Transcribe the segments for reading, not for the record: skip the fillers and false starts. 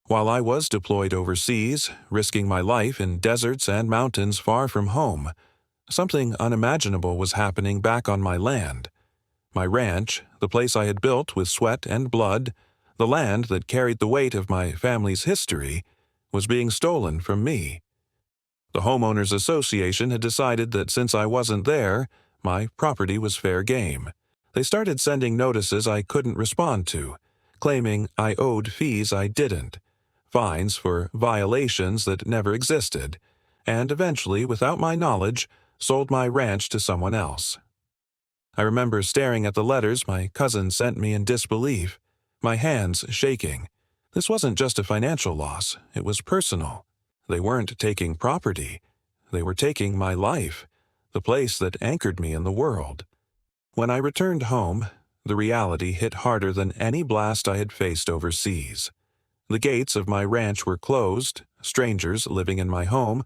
While I was deployed overseas, risking my life in deserts and mountains far from home, something unimaginable was happening back on my land. My ranch, the place I had built with sweat and blood, the land that carried the weight of my family's history, was being stolen from me. The Homeowners Association had decided that since I wasn't there, my property was fair game. They started sending notices I couldn't respond to, claiming I owed fees I didn't, fines for violations that never existed, and eventually, without my knowledge, sold my ranch to someone else. I remember staring at the letters my cousin sent me in disbelief, my hands shaking. This wasn't just a financial loss, it was personal. They weren't taking property, they were taking my life, the place that anchored me in the world. When I returned home, the reality hit harder than any blast I had faced overseas. The gates of my ranch were closed, strangers living in my home,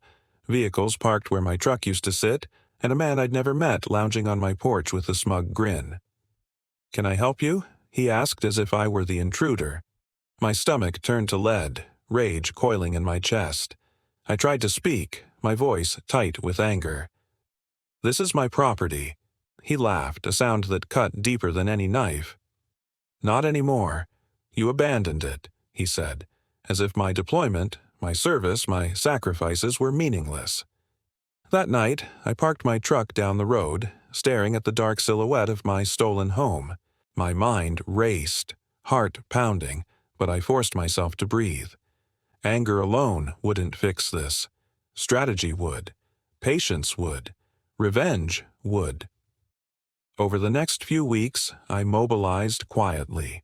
vehicles parked where my truck used to sit, and a man I'd never met lounging on my porch with a smug grin. "Can I help you?" he asked as if I were the intruder. My stomach turned to lead, rage coiling in my chest. I tried to speak, my voice tight with anger. "This is my property." He laughed, a sound that cut deeper than any knife. "Not anymore. You abandoned it," he said, as if my deployment, my service, my sacrifices were meaningless. That night, I parked my truck down the road, staring at the dark silhouette of my stolen home. My mind raced, heart pounding, but I forced myself to breathe. Anger alone wouldn't fix this. Strategy would. Patience would. Revenge would. Over the next few weeks, I mobilized quietly.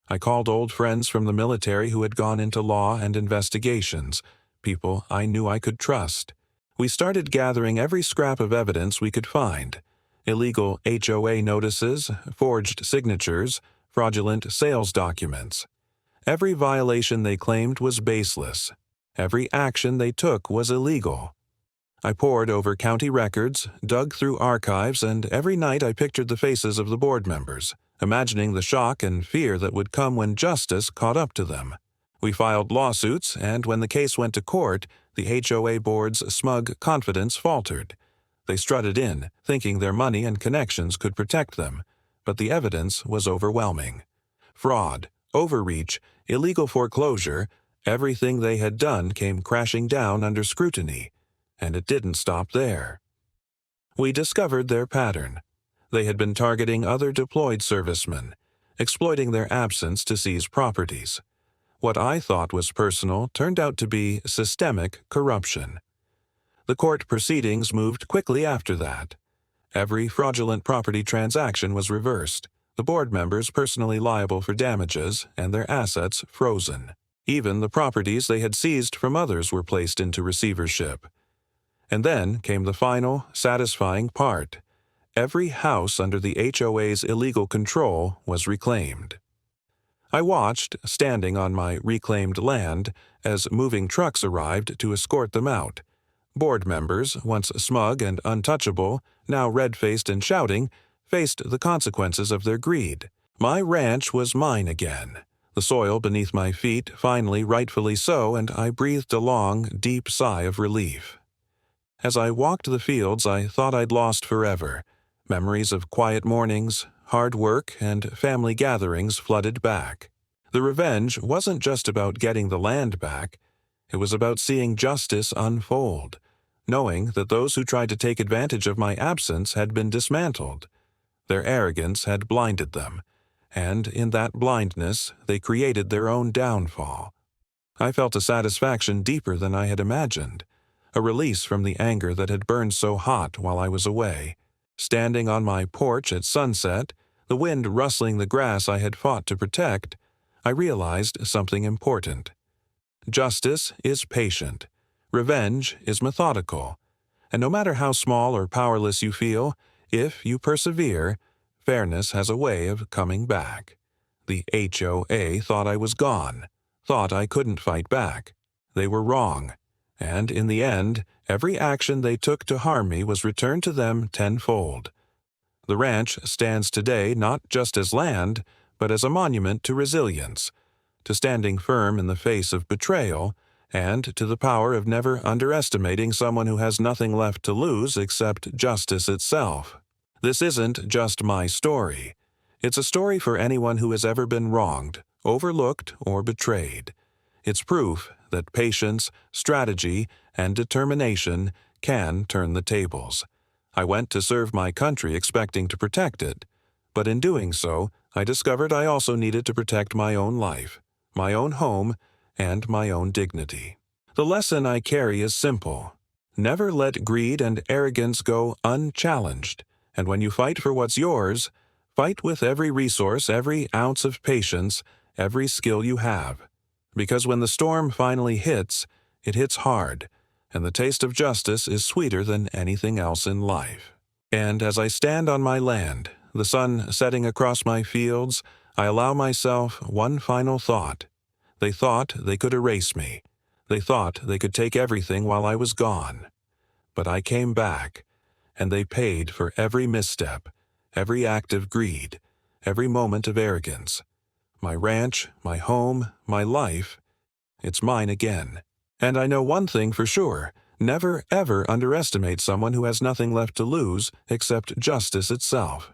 I called old friends from the military who had gone into law and investigations, people I knew I could trust. We started gathering every scrap of evidence we could find: illegal HOA notices, forged signatures, fraudulent sales documents. Every violation they claimed was baseless. Every action they took was illegal. I pored over county records, dug through archives, and every night I pictured the faces of the board members, imagining the shock and fear that would come when justice caught up to them. We filed lawsuits, and when the case went to court, the HOA board's smug confidence faltered. They strutted in, thinking their money and connections could protect them, but the evidence was overwhelming. Fraud, overreach, illegal foreclosure, everything they had done came crashing down under scrutiny, and it didn't stop there. We discovered their pattern. They had been targeting other deployed servicemen, exploiting their absence to seize properties. What I thought was personal turned out to be systemic corruption. The court proceedings moved quickly after that. Every fraudulent property transaction was reversed, the board members personally liable for damages, and their assets frozen. Even the properties they had seized from others were placed into receivership. And then came the final, satisfying part. Every house under the HOA's illegal control was reclaimed. I watched, standing on my reclaimed land, as moving trucks arrived to escort them out. Board members, once smug and untouchable, now red-faced and shouting, faced the consequences of their greed. My ranch was mine again. The soil beneath my feet finally rightfully so, and I breathed a long, deep sigh of relief. As I walked the fields I thought I'd lost forever. Memories of quiet mornings, hard work, and family gatherings flooded back. The revenge wasn't just about getting the land back. It was about seeing justice unfold, knowing that those who tried to take advantage of my absence had been dismantled. Their arrogance had blinded them, and in that blindness they created their own downfall. I felt a satisfaction deeper than I had imagined, a release from the anger that had burned so hot while I was away. Standing on my porch at sunset, the wind rustling the grass I had fought to protect, I realized something important. Justice is patient. Revenge is methodical. And no matter how small or powerless you feel, if you persevere, fairness has a way of coming back. The HOA thought I was gone, thought I couldn't fight back. They were wrong. And in the end, every action they took to harm me was returned to them tenfold. The ranch stands today not just as land, but as a monument to resilience, to standing firm in the face of betrayal, and to the power of never underestimating someone who has nothing left to lose except justice itself. This isn't just my story. It's a story for anyone who has ever been wronged, overlooked, or betrayed. It's proof that patience, strategy, and determination can turn the tables. I went to serve my country expecting to protect it, but in doing so, I discovered I also needed to protect my own life, my own home, and my own dignity. The lesson I carry is simple. Never let greed and arrogance go unchallenged, and when you fight for what's yours, fight with every resource, every ounce of patience, every skill you have. Because when the storm finally hits, it hits hard, and the taste of justice is sweeter than anything else in life. And as I stand on my land, the sun setting across my fields, I allow myself one final thought. They thought they could erase me. They thought they could take everything while I was gone. But I came back, and they paid for every misstep, every act of greed, every moment of arrogance. My ranch, my home, my life, it's mine again. And I know one thing for sure, never ever underestimate someone who has nothing left to lose except justice itself.